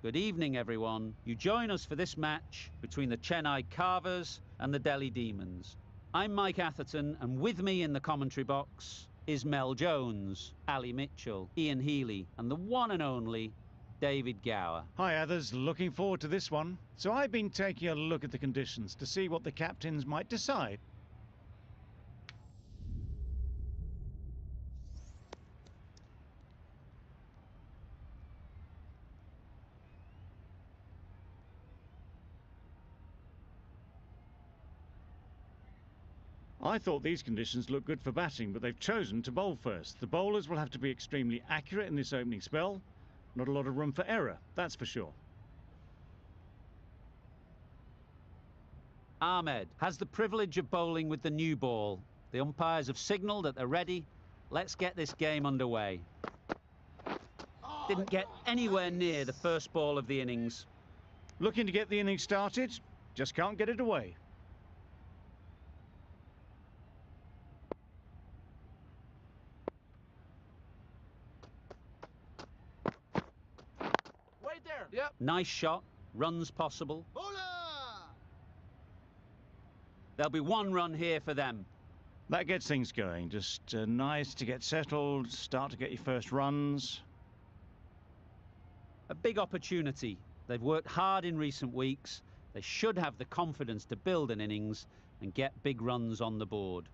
Good evening, everyone. You join us for this match between the Chennai Carvers and the Delhi Demons. I'm Mike Atherton, and with me in the commentary box is Mel Jones, Ali Mitchell, Ian Healy, and the one and only David Gower. Hi others, looking forward to this one. So I've been taking a look at the conditions to see what the captains might decide. I thought these conditions looked good for batting, but they've chosen to bowl first. The bowlers will have to be extremely accurate in this opening spell. Not a lot of room for error, that's for sure. Ahmed has the privilege of bowling with the new ball. The umpires have signalled that they're ready. Let's get this game underway. Didn't get anywhere near the first ball of the innings. Looking to get the innings started, just can't get it away. There. Yep. Nice shot. Runs possible. Bowler! There'll be one run here for them. That gets things going. Just nice to get settled, start to get your first runs. A big opportunity. They've worked hard in recent weeks. They should have the confidence to build an innings and get big runs on the board.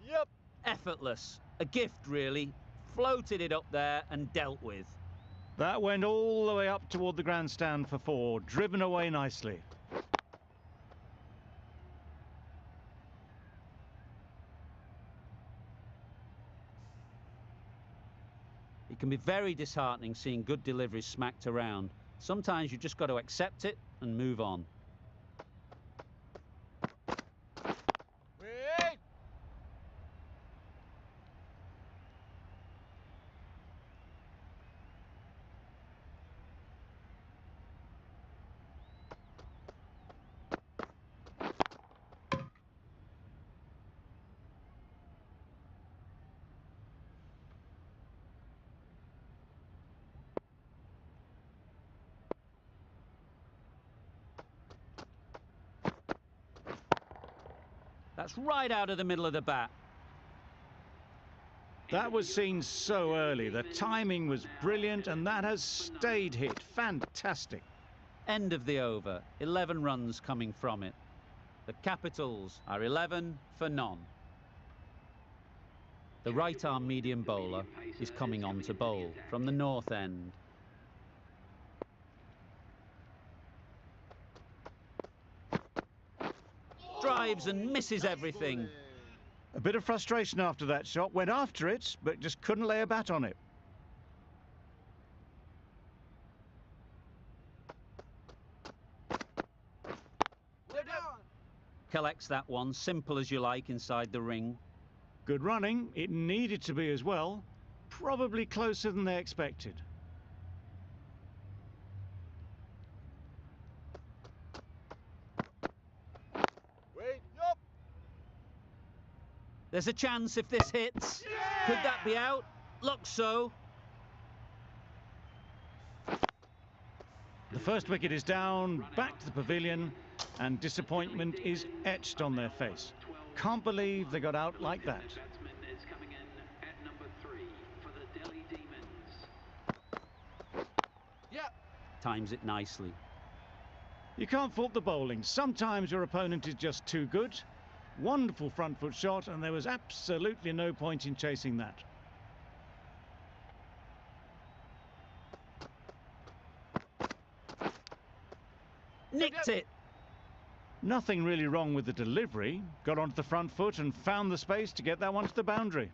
Yep. Effortless. A gift, really. Floated it up there and dealt with. That went all the way up toward the grandstand for four, driven away nicely. It can be very disheartening seeing good deliveries smacked around. Sometimes you just got to accept it and move on. That's right out of the middle of the bat. That was seen so early. The timing was brilliant and that has stayed hit. Fantastic. End of the over. 11 runs coming from it. The Capitals are 11 for none. The right-arm medium bowler is coming on to bowl from the north end. Drives and misses everything. A bit of frustration after that shot. Went after it, but just couldn't lay a bat on it. Collects that one, simple as you like, inside the ring. Good running. It needed to be as well. Probably closer than they expected. There's a chance if this hits. Yeah! Could that be out? Looks so. The first wicket is down, back to the pavilion, and disappointment is etched on their face. Can't believe they got out like that. Yeah. Times it nicely. You can't fault the bowling. Sometimes your opponent is just too good. Wonderful front foot shot, and there was absolutely no point in chasing that. Nicked it. Nothing really wrong with the delivery. Got onto the front foot and found the space to get that one to the boundary.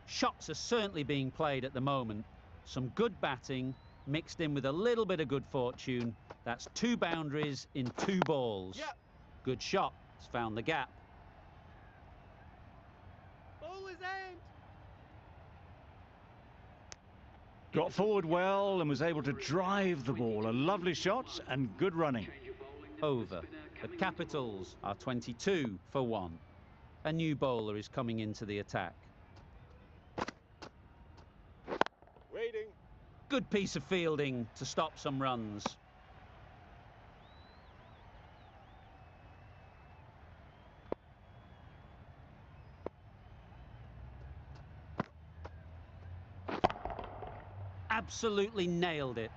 Shots are certainly being played at the moment. Some good batting mixed in with a little bit of good fortune. That's 2 boundaries in 2 balls. Yep. Good shot. It's found the gap. Ball is aimed. Got forward well and was able to drive the ball. A lovely shot and good running. over. The Capitals are 22 for 1. A new bowler is coming into the attack. Waiting. Good piece of fielding to stop some runs. Absolutely nailed it.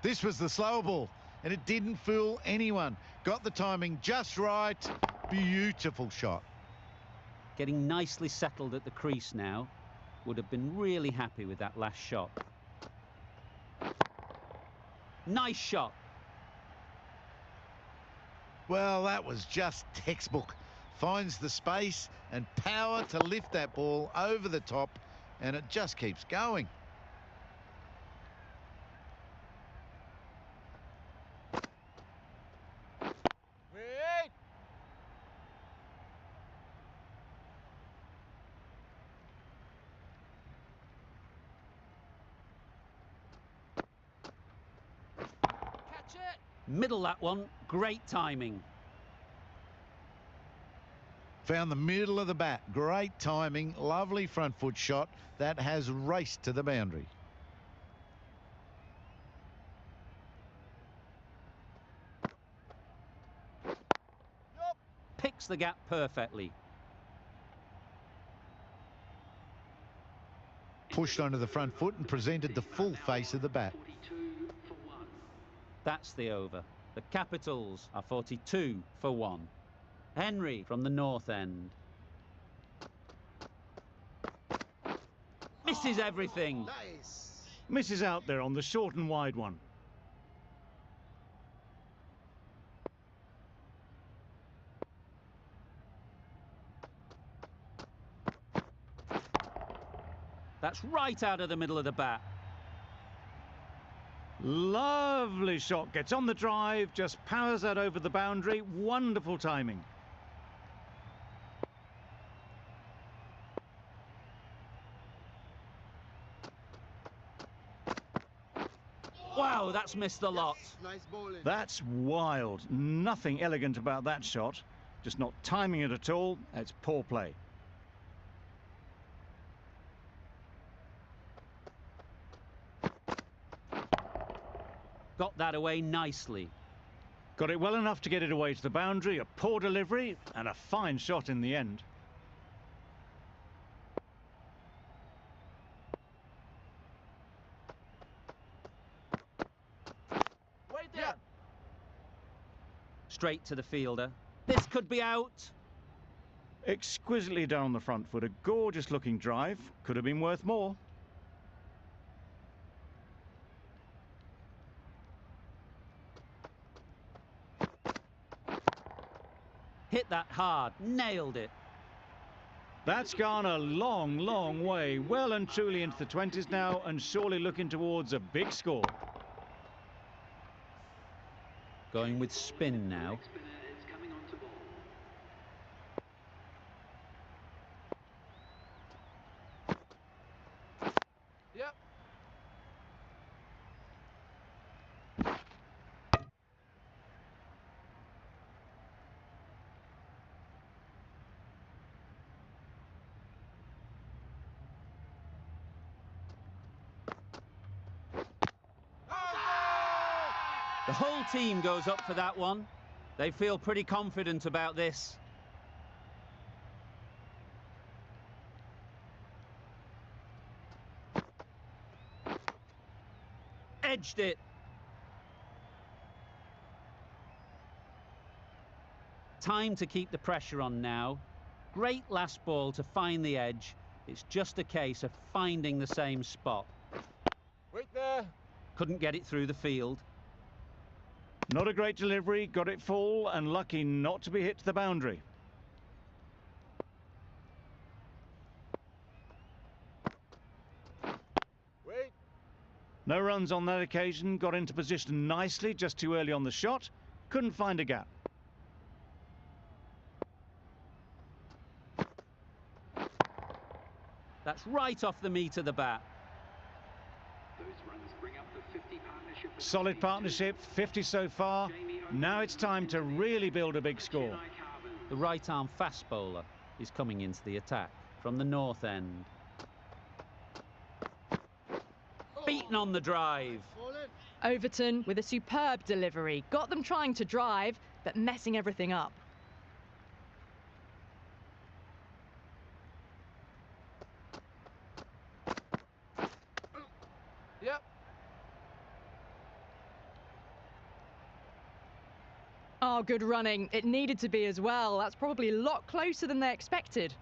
This was the slower ball, and it didn't fool anyone. Got the timing just right. Beautiful shot. Getting nicely settled at the crease now. Would have been really happy with that last shot. Nice shot. Well, that was just textbook. Finds the space and power to lift that ball over the top, and it just keeps going. Wait. Catch it. Middle that one. Great timing. Found the middle of the bat. Great timing. Lovely front foot shot that has raced to the boundary. Picks the gap perfectly. Pushed onto the front foot and presented the full face of the bat. That's the over. The Capitals are 42 for 1. Henry from the north end. Misses everything. Nice. Misses out there on the short and wide one. That's right out of the middle of the bat. Lovely shot. Gets on the drive, just powers that over the boundary. Wonderful timing. Wow, that's missed the lot. Nice bowling. That's wild. Nothing elegant about that shot. Just not timing it at all. It's poor play. Got that away nicely. Got it well enough to get it away to the boundary. A poor delivery and a fine shot in the end. Wait there. Straight to the fielder. This could be out. Exquisitely down the front foot. A gorgeous looking drive. Could have been worth more. Hit that hard. Nailed it. That's gone a long, long way. Well and truly into the 20s now, and surely looking towards a big score. Going with spin now. Yep. The whole team goes up for that one. They feel pretty confident about this. Edged it. Time to keep the pressure on now. Great last ball to find the edge. It's just a case of finding the same spot. Wait there. Couldn't get it through the field. Not a great delivery. Got it full and lucky not to be hit to the boundary. Wait. No runs on that occasion. Got into position nicely, just too early on the shot. Couldn't find a gap. That's right off the meat of the bat. Solid partnership, 50 so far. Now it's time to really build a big score. The right-arm fast bowler is coming into the attack from the north end. Beaten on the drive. Overton with a superb delivery. Got them trying to drive, but messing everything up. Yep. Oh, good running. It needed to be as well. That's probably a lot closer than they expected.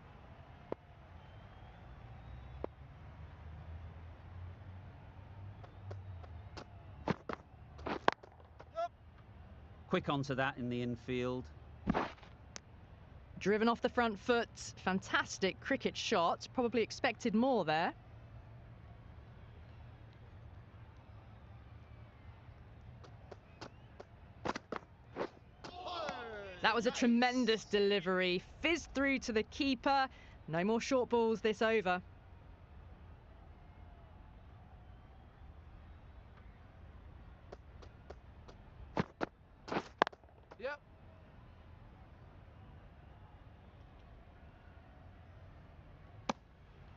Quick onto that in the infield. Driven off the front foot. Fantastic cricket shot. Probably expected more there. That was a tremendous delivery. Fizzed through to the keeper. No more short balls this over. Yep.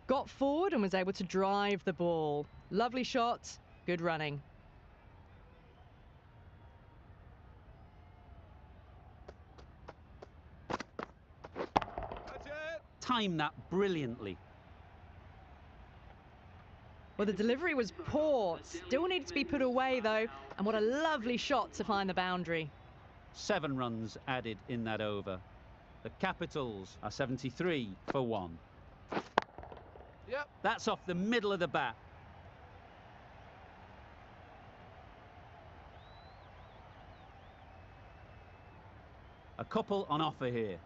Got forward and was able to drive the ball. Lovely shot. Good running. That's it. Timed that brilliantly. Well, the delivery was poor. Still needed to be put away, though. And what a lovely shot to find the boundary. 7 runs added in that over. The Capitals are 73 for 1. Yep. That's off the middle of the bat. A couple on offer here.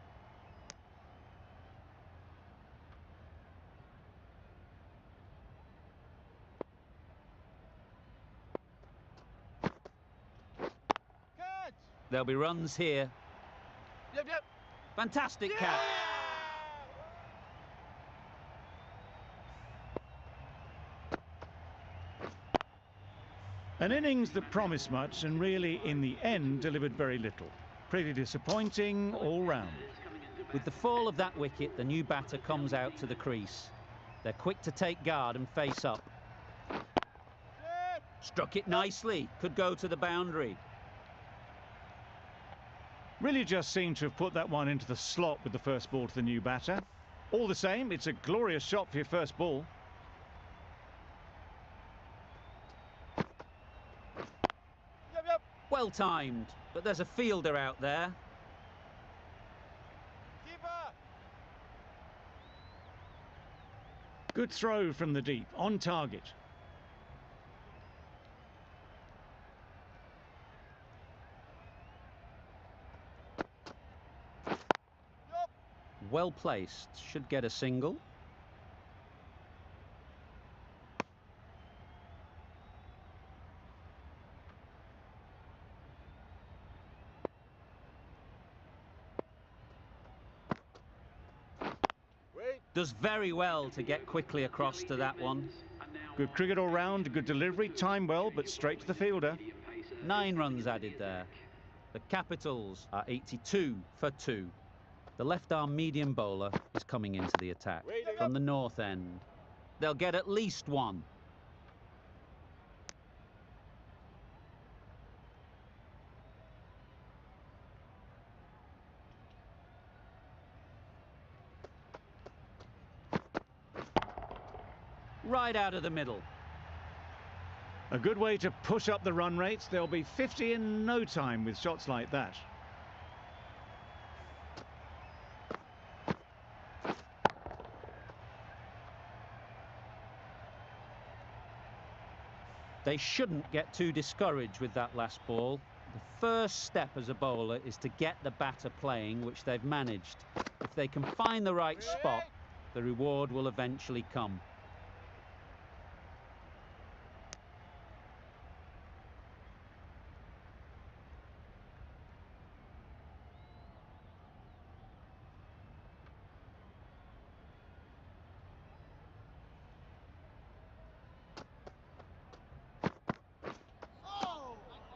Catch. There'll be runs here. Yep. Fantastic catch. An innings that promised much and really, in the end, delivered very little. Pretty disappointing all round. With the fall of that wicket, the new batter comes out to the crease. They're quick to take guard and face up. Struck it nicely. Could go to the boundary. Really just seemed to have put that one into the slot with the first ball to the new batter. All the same, it's a glorious shot for your first ball. Yep. Well timed, but there's a fielder out there. Keeper. Good throw from the deep, on target. Well placed, should get a single. Wait. Does very well to get quickly across to that one. Good cricket all round, good delivery, timed well, but straight to the fielder. 9 runs added there. The Capitals are 82 for 2. The left-arm medium bowler is coming into the attack from the north end. They'll get at least 1. Right out of the middle. A good way to push up the run rates. They'll be 50 in no time with shots like that. They shouldn't get too discouraged with that last ball. The first step as a bowler is to get the batter playing, which they've managed. If they can find the right spot, the reward will eventually come.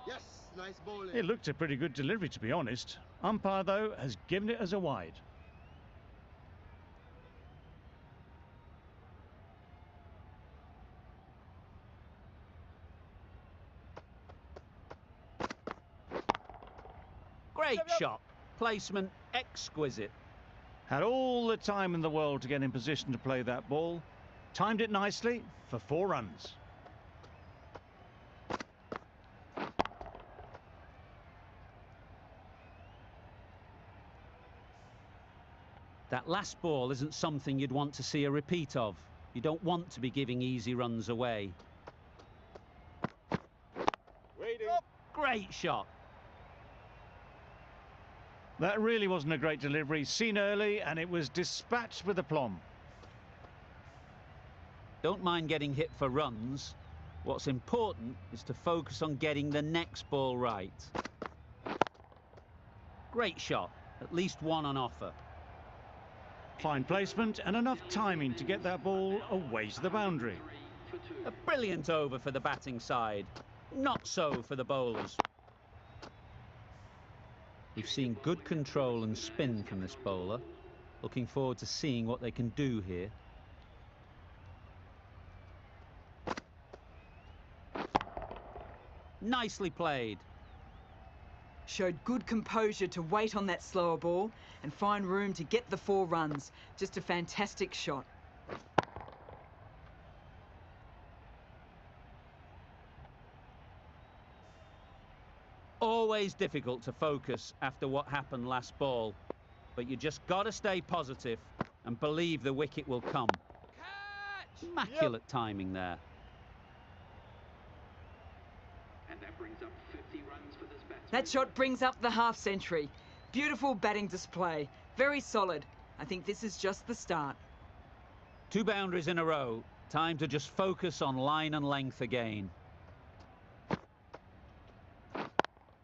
Yes. nice bowling. It looked a pretty good delivery, to be honest. Umpire, though, has given it as a wide. Great shot. Placement exquisite. Had all the time in the world to get in position to play that ball. Timed it nicely for 4 runs. That last ball isn't something you'd want to see a repeat of. You don't want to be giving easy runs away. Waiting. Great shot. That really wasn't a great delivery. Seen early, and it was dispatched with aplomb. Don't mind getting hit for runs. What's important is to focus on getting the next ball right. Great shot. At least one on offer. Fine placement and enough timing to get that ball away to the boundary. A brilliant over for the batting side. Not so for the bowlers. We've seen good control and spin from this bowler. Looking forward to seeing what they can do here. Nicely played. Showed good composure to wait on that slower ball and find room to get the 4 runs. Just a fantastic shot. Always difficult to focus after what happened last ball, but you just got to stay positive and believe the wicket will come. Catch! Immaculate timing there. And that brings up 50 runs for this batsman. That shot brings up the half century. Beautiful batting display. Very solid. I think this is just the start. 2 boundaries in a row. Time to just focus on line and length again.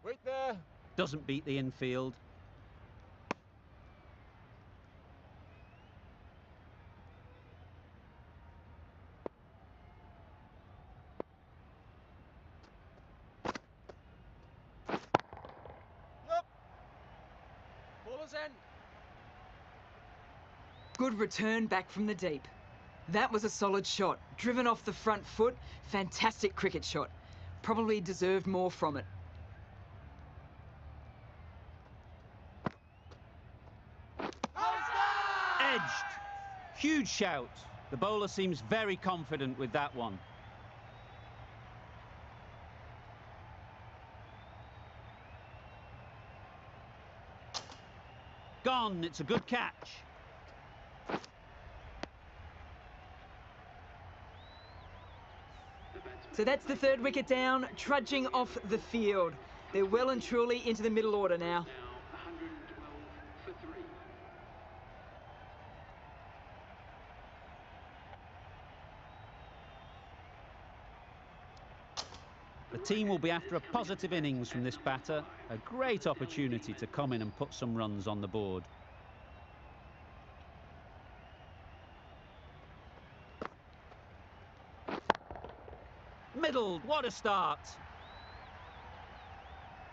Wait there. Doesn't beat the infield. Yep. Bowler's end. Good return back from the deep. That was a solid shot. Driven off the front foot. Fantastic cricket shot. Probably deserved more from it. Edged. Huge shout. The bowler seems very confident with that one. Gone. It's a good catch. So that's the 3rd wicket down, trudging off the field. They're well and truly into the middle order now. Now 112 for 3. The team will be after a positive innings from this batter. A great opportunity to come in and put some runs on the board. Middled, what a start.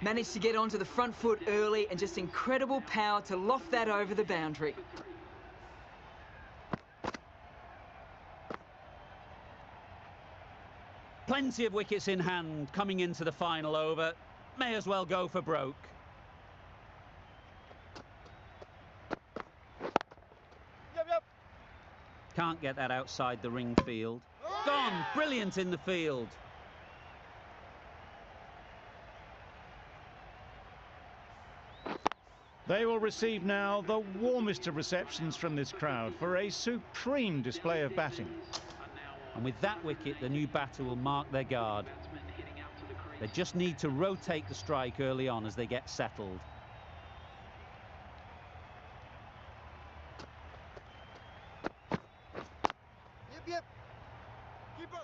Managed to get onto the front foot early and just incredible power to loft that over the boundary. Plenty of wickets in hand coming into the final over. May as well go for broke. Yep. Can't get that outside the ring field. Gone, brilliant in the field. They will receive now the warmest of receptions from this crowd for a supreme display of batting. And with that wicket, the new batter will mark their guard. They just need to rotate the strike early on as they get settled. Yep. Keeper.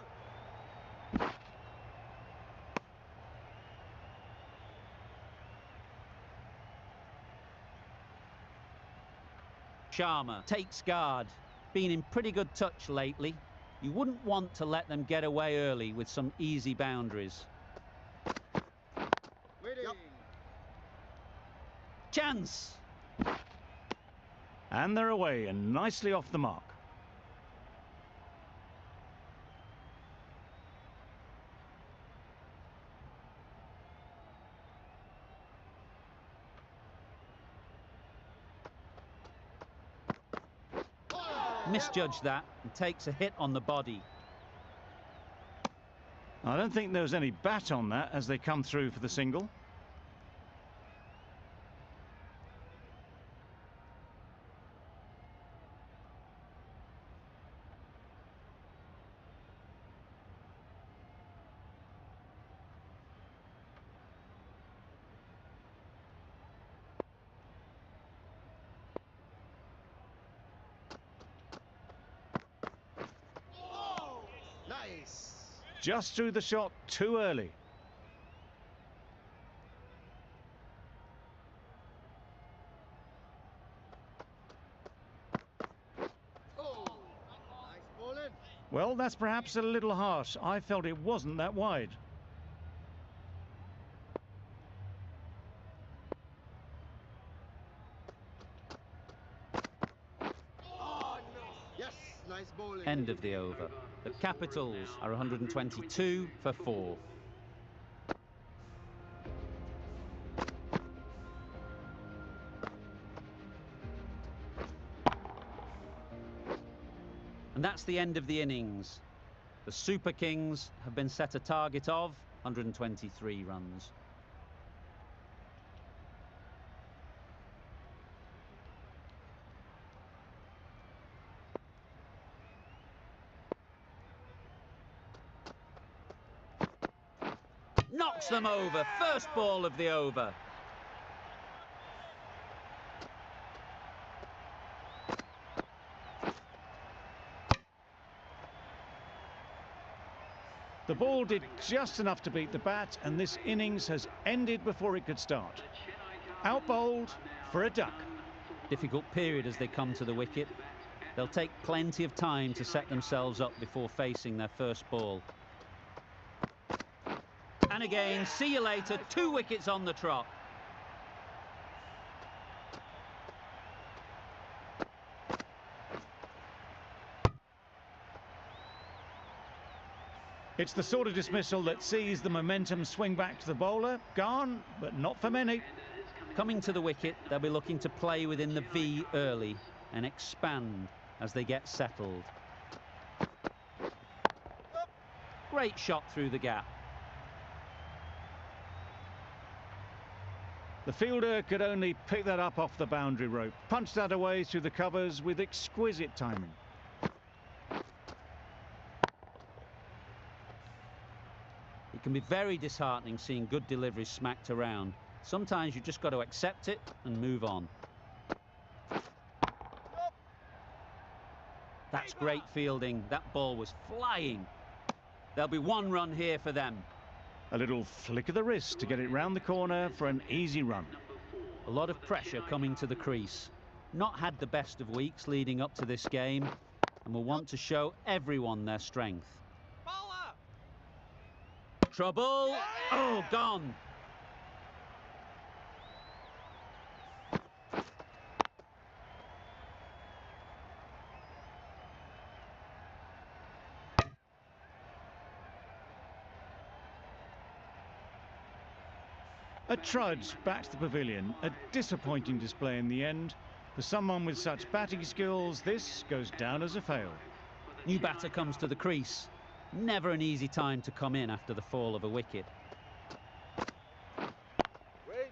Sharma takes guard. Been in pretty good touch lately. You wouldn't want to let them get away early with some easy boundaries. Chance! And they're away and nicely off the mark. Misjudged that and takes a hit on the body. I don't think there was any bat on that as they come through for the single. Nice. Just threw the shot too early. Oh, nice bowling. Well, that's perhaps a little harsh. I felt it wasn't that wide. Yes, nice bowling. End of the over. The Capitals are 122 for 4. And that's the end of the innings. The Super Kings have been set a target of 123 runs. Knocks them over. First ball of the over. The ball did just enough to beat the bat, and this innings has ended before it could start. Out bowled for a duck. Difficult period as they come to the wicket. They'll take plenty of time to set themselves up before facing their first ball. And again, see you later, 2 wickets on the trot. It's the sort of dismissal that sees the momentum swing back to the bowler. Gone, but not for many. Coming to the wicket, they'll be looking to play within the V early and expand as they get settled. Great shot through the gap. The fielder could only pick that up off the boundary rope. Punched that away through the covers with exquisite timing. It can be very disheartening seeing good deliveries smacked around. Sometimes you just got to accept it and move on. That's great fielding. That ball was flying. There'll be 1 run here for them. A little flick of the wrist to get it round the corner for an easy run. A lot of pressure coming to the crease. Not had the best of weeks leading up to this game and will want to show everyone their strength. Bowler. Trouble. Oh, gone. A trudge back to the pavilion. A disappointing display in the end. For someone with such batting skills, this goes down as a fail. New batter comes to the crease. Never an easy time to come in after the fall of a wicket. Wait.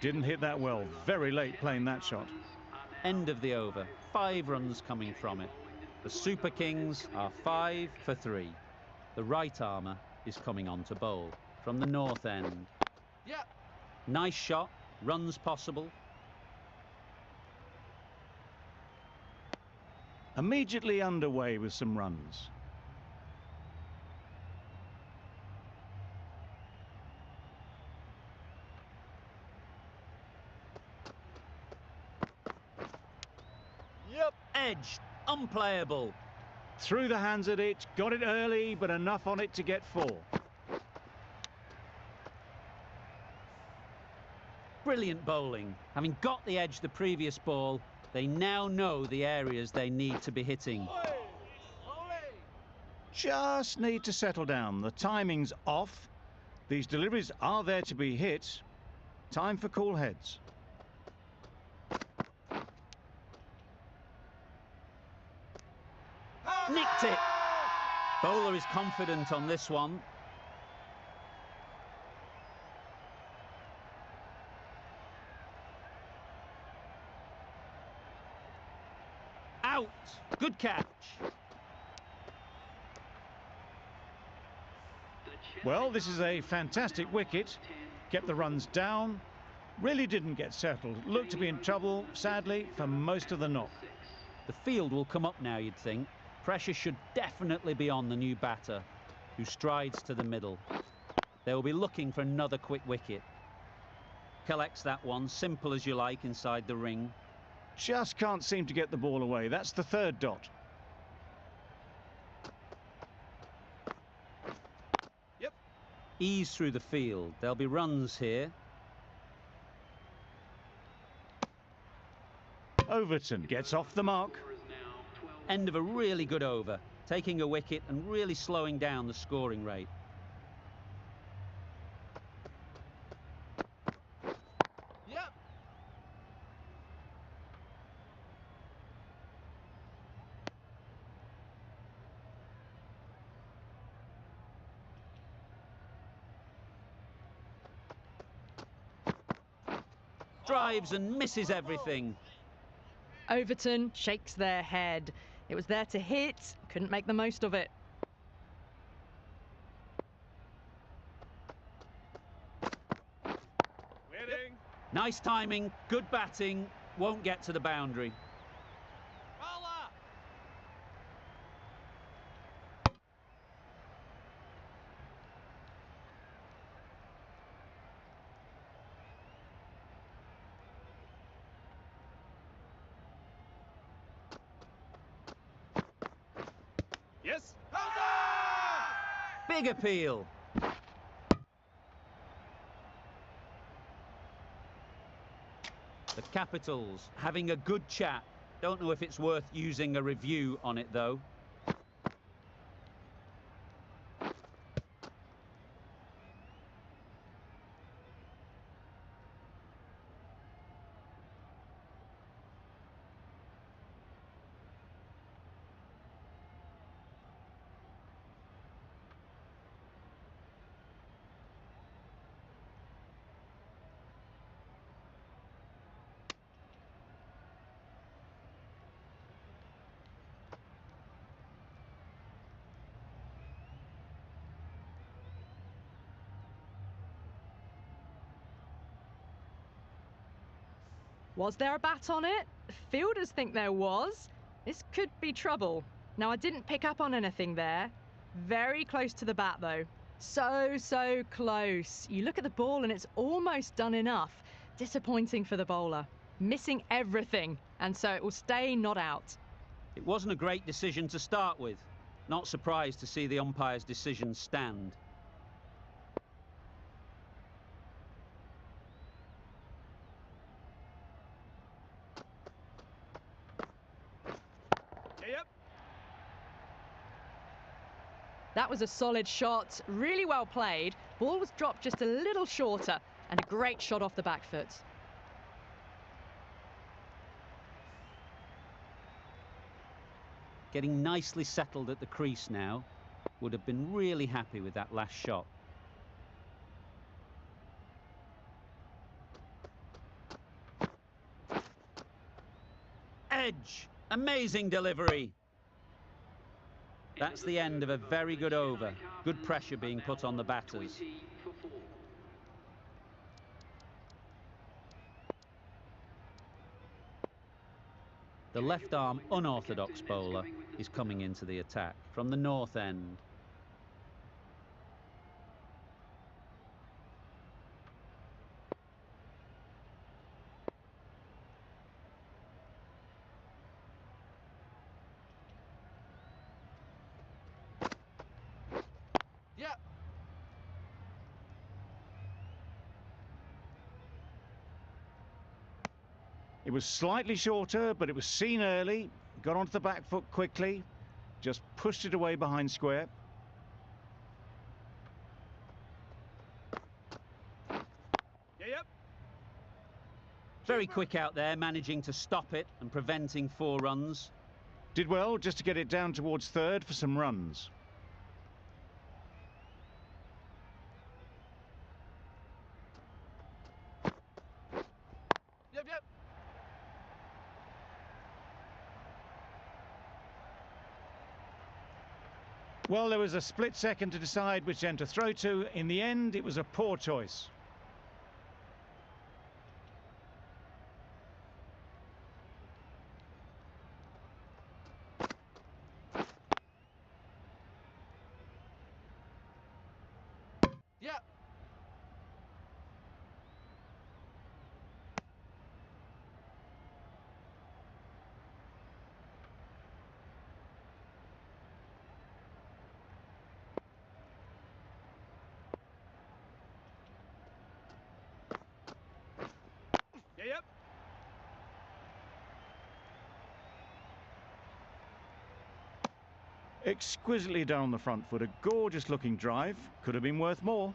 Didn't hit that well. Very late playing that shot. End of the over. 5 runs coming from it. The Super Kings are 5 for 3. The right armour is coming on to bowl from the north end. Yeah. Nice shot. Runs possible. Immediately underway with some runs. Yep. Edged. Unplayable. Threw the hands at it, got it early, but enough on it to get 4. Brilliant bowling. Having got the edge the previous ball, they now know the areas they need to be hitting. Just need to settle down. The timing's off. These deliveries are there to be hit. Time for cool heads. Nicked it. Bowler is confident on this one. Out. Good catch. Well, this is a fantastic wicket. Kept the runs down. Really didn't get settled. Looked to be in trouble, sadly, for most of the knock. The field will come up now, you'd think. Pressure should definitely be on the new batter, who strides to the middle. They will be looking for another quick wicket. Collects that one, simple as you like, inside the ring. Just can't seem to get the ball away. That's the third dot. Yep. Ease through the field. There'll be runs here. Overton gets off the mark. End of a really good over, taking a wicket and really slowing down the scoring rate. Yep. Drives and misses everything. Overton shakes their head. It was there to hit, couldn't make the most of it. Winning. Nice timing, good batting, won't get to the boundary. Bowler. Yes. Big appeal. The Capitals having a good chat. Don't know if it's worth using a review on it, though. Was there a bat on it? Fielders think there was. This could be trouble. Now, I didn't pick up on anything there. Very close to the bat, though. So close. You look at the ball and it's almost done enough. Disappointing for the bowler. Missing everything, and so it will stay not out. It wasn't a great decision to start with. Not surprised to see the umpire's decision stand. Yep. That was a solid shot, really well played. Ball was dropped just a little shorter, and a great shot off the back foot. Getting nicely settled at the crease now. Would have been really happy with that last shot. Edge! Amazing delivery! That's the end of a very good over. Good pressure being put on the batters. The left-arm unorthodox bowler is coming into the attack from the north end. Yep. It was slightly shorter, but it was seen early, got onto the back foot quickly, just pushed it away behind square. Yep. Very quick out there, managing to stop it and preventing 4 runs. Did well just to get it down towards third for some runs. Yep. Well, there was a split second to decide which end to throw to. In the end, it was a poor choice. Yep. Yep. Exquisitely down the front foot, a gorgeous looking drive. Could have been worth more.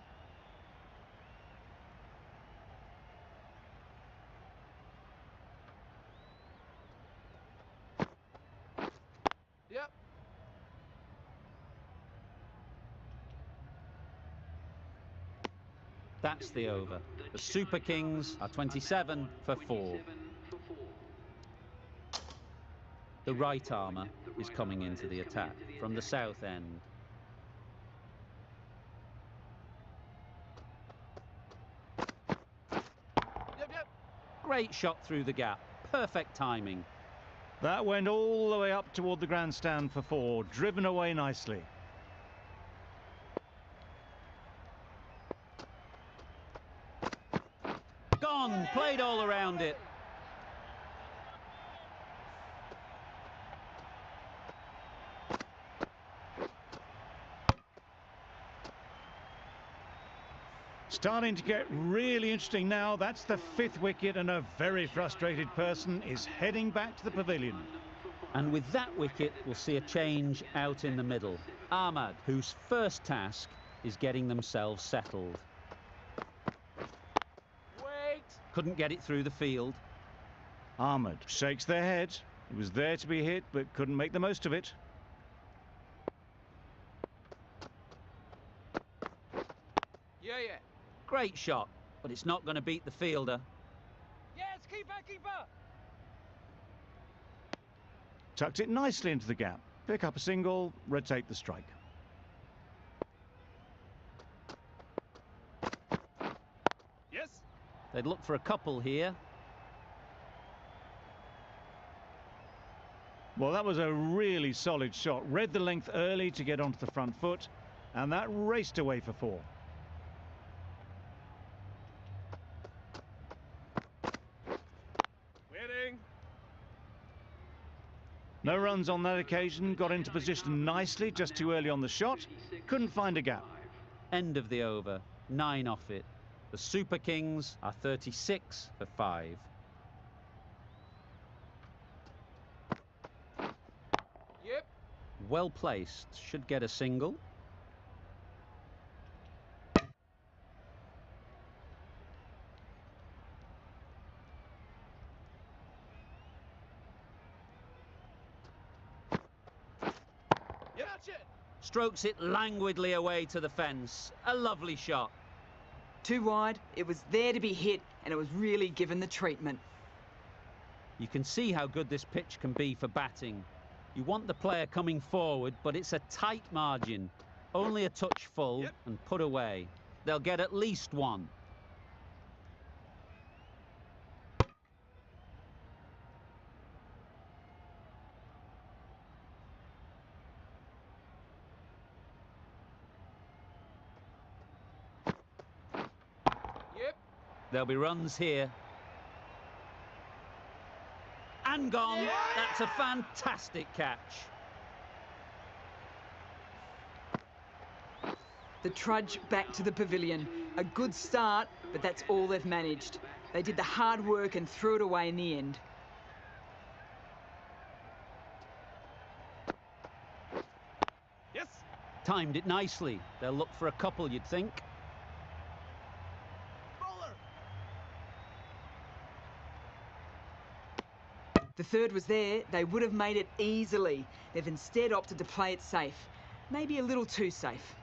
Yep. That's the over. The Super Kings are 27 for 4. The right armour is coming into the attack from the south end. Yep. Great shot through the gap. Perfect timing. That went all the way up toward the grandstand for 4, driven away nicely. Gone. Played all around it. Starting to get really interesting now. That's the 5th wicket, and a very frustrated person is heading back to the pavilion. And with that wicket, we'll see a change out in the middle. Ahmad, whose first task is getting themselves settled. Wait. Couldn't get it through the field. Ahmed shakes their head. It was there to be hit, but couldn't make the most of it. Yeah. Great shot, but it's not going to beat the fielder. Yes, keeper. Tucked it nicely into the gap. Pick up a single, rotate the strike. Yes. They'd look for a couple here. Well, that was a really solid shot. Read the length early to get onto the front foot, and that raced away for 4. Winning. No runs on that occasion. Got into position nicely, just too early on the shot. Couldn't find a gap. End of the over. 9 off it. The Super Kings are 36 for 5. Yep. Well placed. Should get a single. Yeah, that's it. Strokes it languidly away to the fence. A lovely shot. Too wide, it was there to be hit, and it was really given the treatment. You can see how good this pitch can be for batting. You want the player coming forward, but it's a tight margin. Only a touch full. Yep. And put away. They'll get at least 1. Yep. There'll be runs here. And gone. Yeah! That's a fantastic catch. The trudge back to the pavilion. A good start, but that's all they've managed. They did the hard work and threw it away in the end. Yes. Timed it nicely. They'll look for a couple, you'd think. Bowler. The third was there. They would have made it easily. They've instead opted to play it safe. Maybe a little too safe.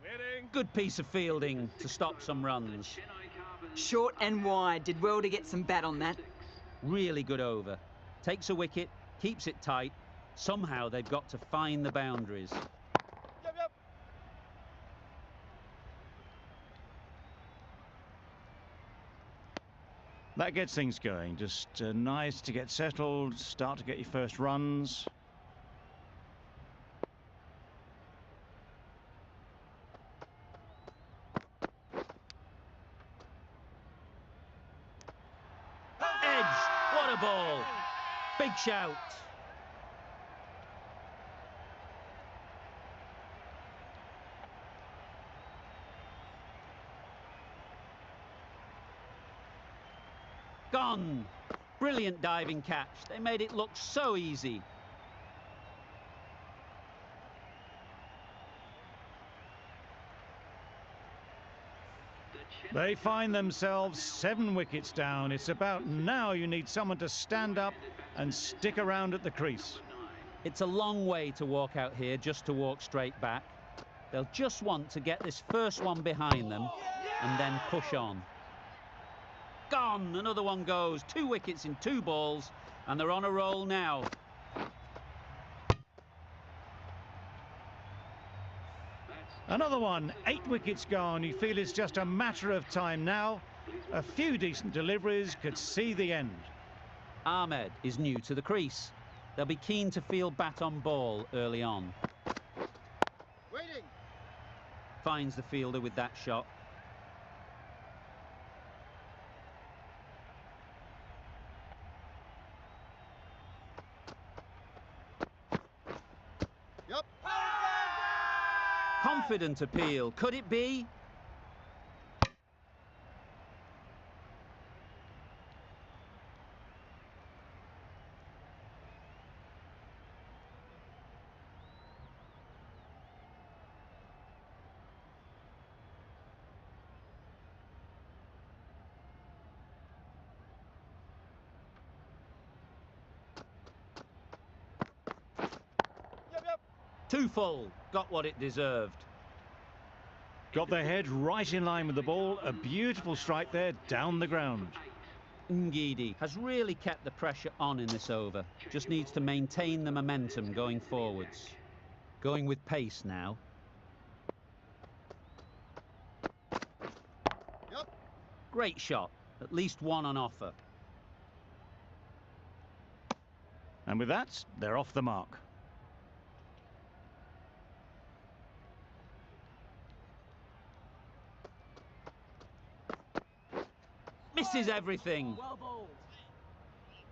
Waiting. Good piece of fielding to stop some runs. Short and wide. Did well to get some bat on that. Really good over. Takes a wicket, keeps it tight. Somehow they've got to find the boundaries. Yep, yep. That gets things going. Just nice to get settled, start to get your first runs. Edge! What a ball! Big shout. Gone! Brilliant diving catch. They made it look so easy. They find themselves 7 wickets down. It's about now you need someone to stand up and stick around at the crease. It's a long way to walk out here just to walk straight back. They'll just want to get this first one behind them and then push on. Gone! Another one goes. 2 wickets in 2 balls, and they're on a roll now. Another one, 8 wickets gone. You feel it's just a matter of time now. A few decent deliveries could see the end. Ahmed is new to the crease. They'll be keen to field bat on ball early on. Waiting. Finds the fielder with that shot. Yep. Confident appeal. Could it be? Yep, yep. Too full. Got what it deserved. Got their head right in line with the ball. A beautiful strike there down the ground. Ngidi has really kept the pressure on in this over. Just needs to maintain the momentum going forwards. Going with pace now. Yep. Great shot. At least one on offer. And with that, they're off the mark. Misses everything.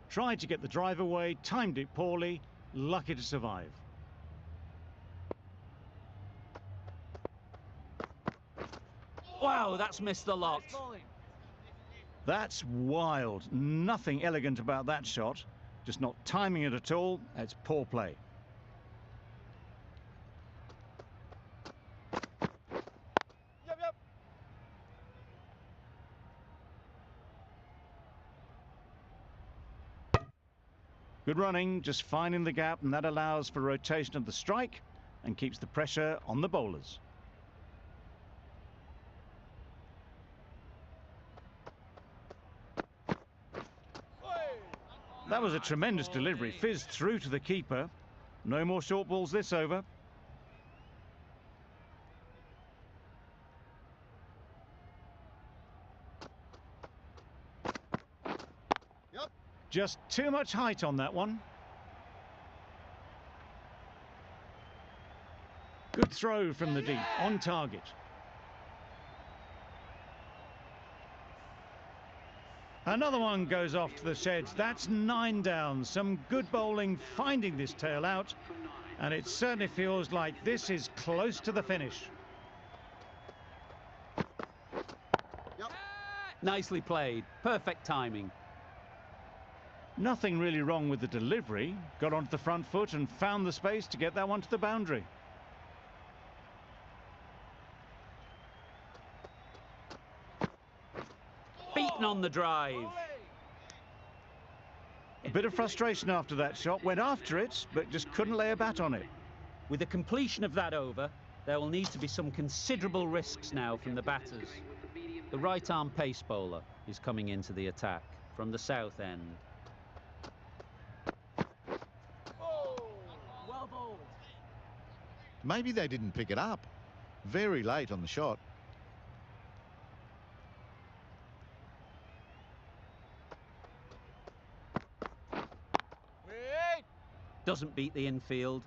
Tried to get the drive away, timed it poorly, lucky to survive. Wow, that's missed the lot. That's wild. Nothing elegant about that shot. Just not timing it at all. It's poor play. Yep, yep. Good running, just finding the gap, and that allows for rotation of the strike and keeps the pressure on the bowlers. That was a tremendous delivery, fizzed through to the keeper. No more short balls this over. Yep. Just too much height on that one. Good throw from the deep, on target. Another one goes off to the sheds. That's 9 down. Some good bowling finding this tail out. And it certainly feels like this is close to the finish. Yep. Nicely played. Perfect timing. Nothing really wrong with the delivery. Got onto the front foot and found the space to get that one to the boundary. Beaten on the drive. A bit of frustration after that shot. Went after it, but just couldn't lay a bat on it. With the completion of that over, there will need to be some considerable risks now from the batters. The right-arm pace bowler is coming into the attack from the south end. Well bowled. Maybe they didn't pick it up. Very late on the shot. Wait. Doesn't beat the infield.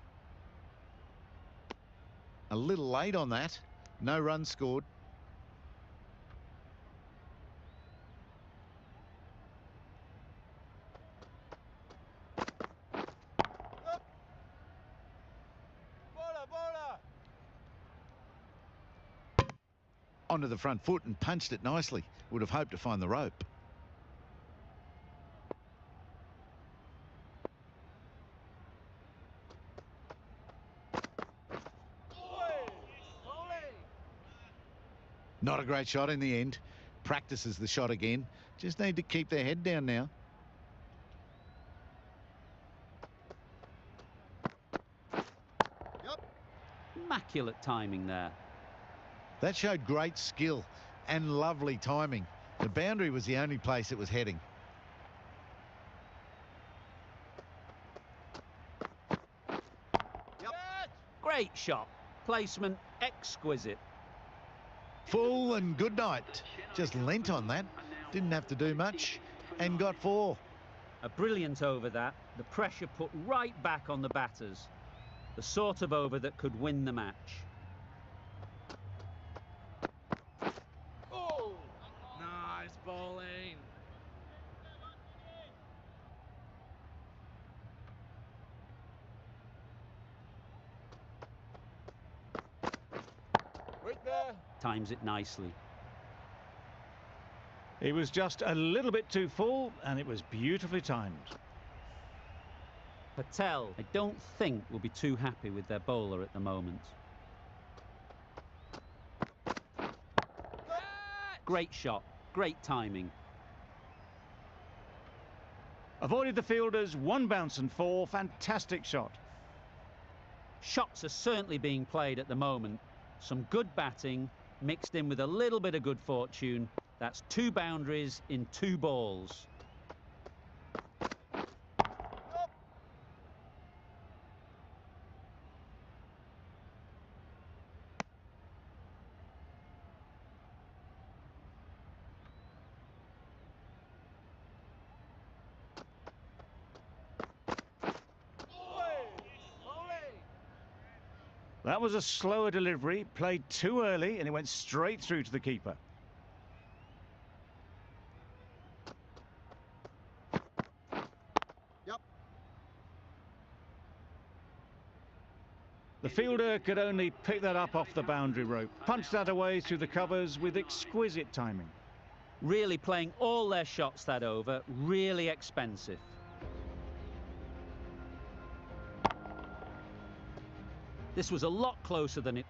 A little late on that. No runs scored. Bowler, bowler. Onto the front foot and punched it nicely. Would have hoped to find the rope. Not a great shot in the end. Practices the shot again. Just need to keep their head down now. Yep. Immaculate timing there. That showed great skill and lovely timing. The boundary was the only place it was heading. Yep. Great shot. Placement exquisite. Full and good night. Just leant on that. Didn't have to do much and got 4. A brilliant over that. The pressure put right back on the batters. The sort of over that could win the match. Oh. Nice bowling. Wait there. Times it nicely. It was just a little bit too full, and it was beautifully timed. Patel, I don't think, will be too happy with their bowler at the moment. Great shot. Great timing. Avoided the fielders, 1 bounce and 4. Fantastic shot. Shots are certainly being played at the moment. Some good batting mixed in with a little bit of good fortune. That's 2 boundaries in 2 balls. That was a slower delivery, played too early, and it went straight through to the keeper. Yep. The fielder could only pick that up off the boundary rope, punched that away through the covers with exquisite timing. Really playing all their shots that over. Really expensive. This was a lot closer than it